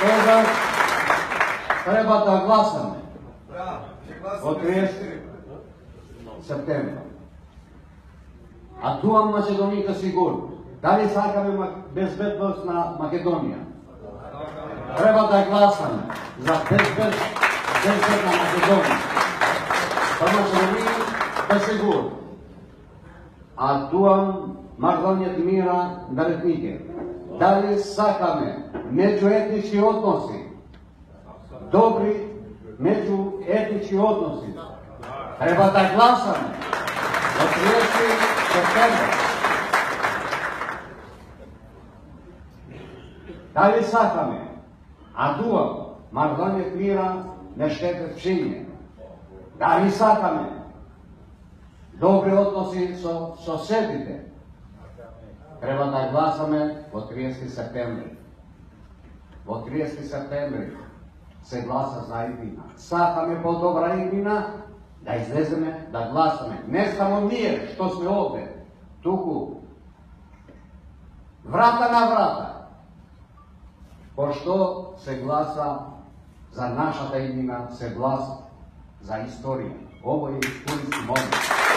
Toga treba da glasamo od 30 септември. А туа Македонија сигурно. Дали сакаме безбедност на Македонија? Треба да гласаме за безбедна Македонија. Па Македонија е сигурно. А туа мрдањето мира на ретнике. Дали сакаме меѓуетнички односи? Добри меѓуетнички односи. Треба да гласаме до 30 септември. Дали сакаме, а туа мрдањето мира не штете вчиње? Дали сакаме добри односи со соседите? Треба да гласаме во 30 септември. Во 30 септември се гласа за иднина. Сакаме по-добра иднина, да излеземе, да гласаме. Не само ние, што сме овде, туку врата на врата. Пошто се гласа за нашата иднина, се гласа за историја. Ово е историски момент.